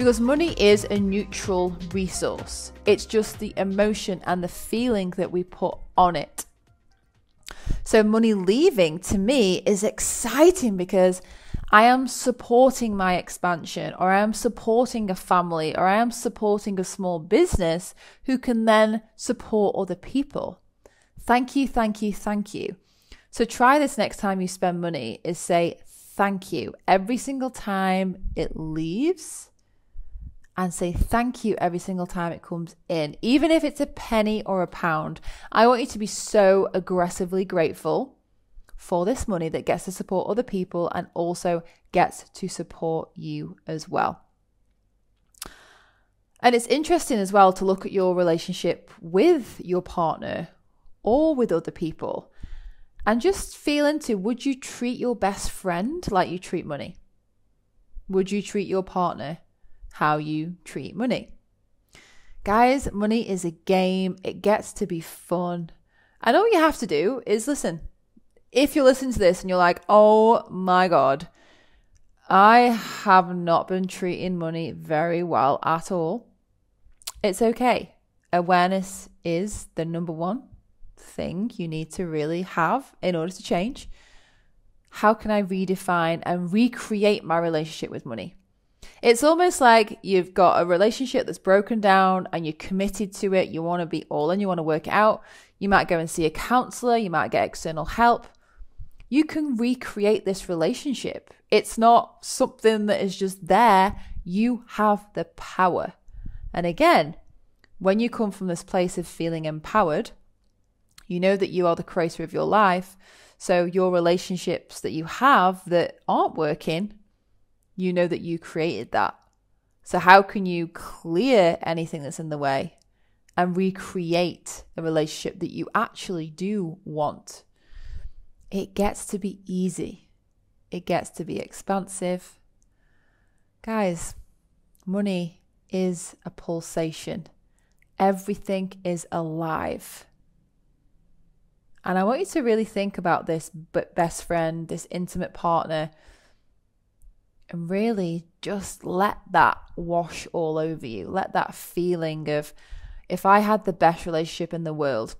Because money is a neutral resource. It's just the emotion and the feeling that we put on it. So money leaving to me is exciting because I am supporting my expansion, or I am supporting a family, or I am supporting a small business who can then support other people. Thank you, thank you, thank you. So try this next time you spend money, is say thank you every single time it leaves, and say thank you every single time it comes in. Even if it's a penny or a pound, I want you to be so aggressively grateful for this money that gets to support other people and also gets to support you as well. And it's interesting as well to look at your relationship with your partner or with other people and just feel into, would you treat your best friend like you treat money? Would you treat your partner how you treat money? Guys, money is a game. It gets to be fun. And all you have to do is listen. If you're listening to this and you're like, oh my God, I have not been treating money very well at all, it's okay. Awareness is the number one thing you need to really have in order to change. How can I redefine and recreate my relationship with money? It's almost like you've got a relationship that's broken down and you're committed to it. You want to be all in, you want to work it out. You might go and see a counselor, you might get external help. You can recreate this relationship. It's not something that is just there. You have the power. And again, when you come from this place of feeling empowered, you know that you are the creator of your life. So your relationships that you have that aren't working, you know that you created that. So how can you clear anything that's in the way and recreate a relationship that you actually do want? It gets to be easy. It gets to be expansive. Guys, money is a pulsation. Everything is alive. And I want you to really think about this best friend, this intimate partner, and really just let that wash all over you. Let that feeling of, if I had the best relationship in the world,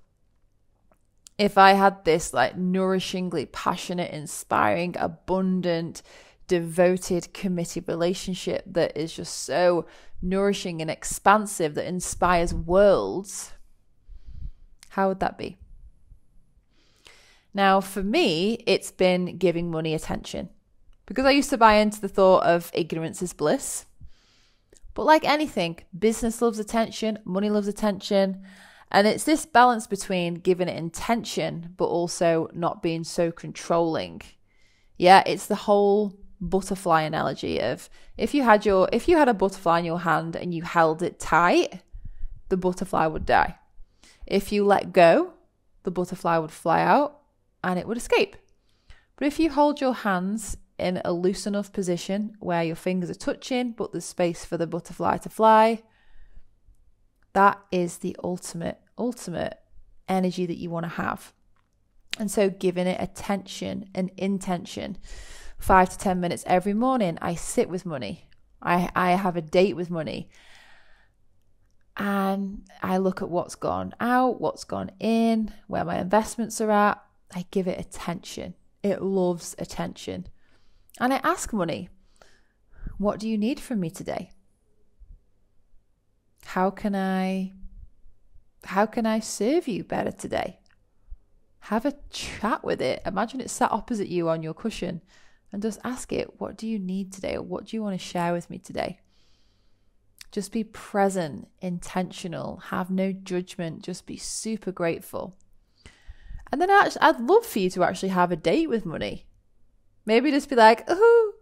if I had this like nourishingly passionate, inspiring, abundant, devoted, committed relationship that is just so nourishing and expansive, that inspires worlds, how would that be? Now, for me, it's been giving money attention. Because I used to buy into the thought of ignorance is bliss. But like anything, business loves attention, money loves attention. And it's this balance between giving it intention, but also not being so controlling. Yeah, it's the whole butterfly analogy of if you had a butterfly in your hand and you held it tight, the butterfly would die. If you let go, the butterfly would fly out and it would escape. But if you hold your hands in a loose enough position where your fingers are touching, but there's space for the butterfly to fly, that is the ultimate energy that you want to have. And so giving it attention and intention, 5 to 10 minutes every morning, I sit with money. I have a date with money. And I look at what's gone out, what's gone in, where my investments are at. I give it attention. It loves attention. And I ask money, what do you need from me today? How can I serve you better today? Have a chat with it. Imagine it's sat opposite you on your cushion and just ask it, what do you need today? Or what do you want to share with me today? Just be present, intentional, have no judgment, just be super grateful. And then I'd love for you to actually have a date with money. Maybe just be like, oh,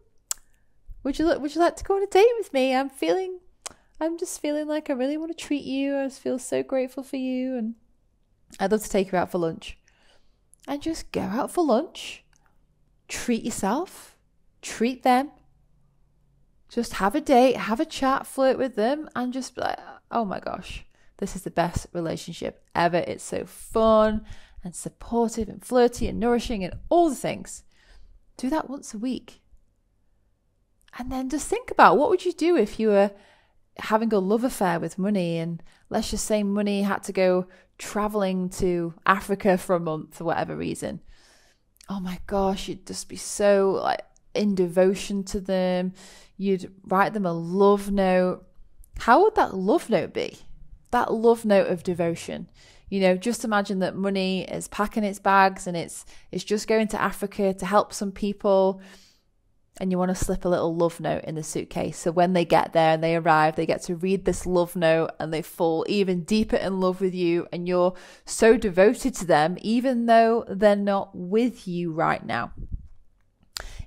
would you like to go on a date with me? I'm just feeling like I really want to treat you. I just feel so grateful for you. And I'd love to take you out for lunch. And just go out for lunch. Treat yourself. Treat them. Just have a date, have a chat, flirt with them, and just be like, oh my gosh, this is the best relationship ever. It's so fun and supportive and flirty and nourishing and all the things. Do that once a week. And then just think about, what would you do if you were having a love affair with money, and let's just say money had to go traveling to Africa for a month for whatever reason? Oh my gosh, you'd just be so like in devotion to them. You'd write them a love note. How would that love note be? That love note of devotion. You know, just imagine that money is packing its bags and it's just going to Africa to help some people. And you want to slip a little love note in the suitcase. So when they get there and they arrive, they get to read this love note and they fall even deeper in love with you. And you're so devoted to them, even though they're not with you right now.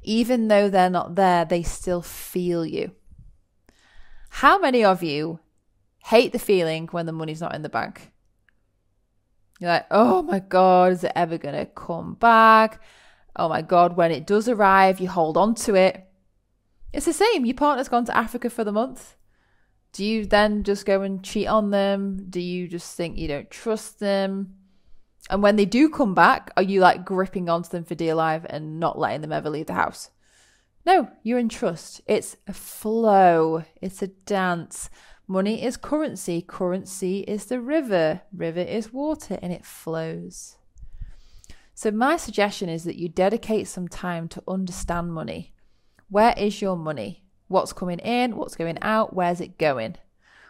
Even though they're not there, they still feel you. How many of you hate the feeling when the money's not in the bank? You're like, oh my God, is it ever going to come back? Oh my God, when it does arrive, you hold on to it. It's the same. Your partner's gone to Africa for the month. Do you then just go and cheat on them? Do you just think you don't trust them? And when they do come back, are you like gripping onto them for dear life and not letting them ever leave the house? No, you're in trust. It's a flow. It's a dance. Money is currency. Currency is the river. River is water, and it flows. So my suggestion is that you dedicate some time to understand money. Where is your money? What's coming in? What's going out? Where's it going?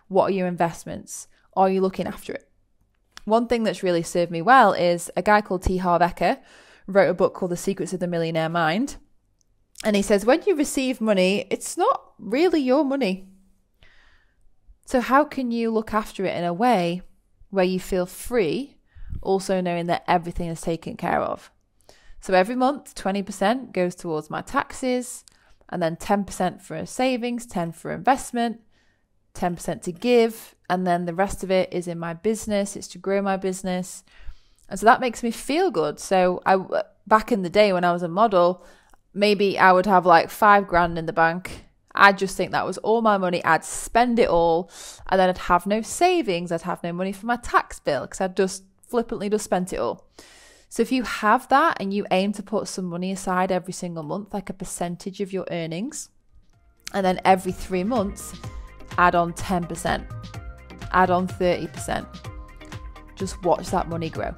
What are your investments? Are you looking after it? One thing that's really served me well is a guy called T. Harv Eker wrote a book called The Secrets of the Millionaire Mind. And he says, when you receive money, it's not really your money. So how can you look after it in a way where you feel free, also knowing that everything is taken care of? So every month, 20% goes towards my taxes, and then 10% for savings, 10% for investment, 10% to give, and then the rest of it is in my business. It's to grow my business. And so that makes me feel good. So back in the day when I was a model, maybe I would have like $5,000 in the bank. I'd just think that was all my money. I'd spend it all, and then I'd have no savings. I'd have no money for my tax bill because I'd just flippantly just spent it all. So if you have that and you aim to put some money aside every single month, like a percentage of your earnings, and then every 3 months, add on 10%, add on 30%, just watch that money grow.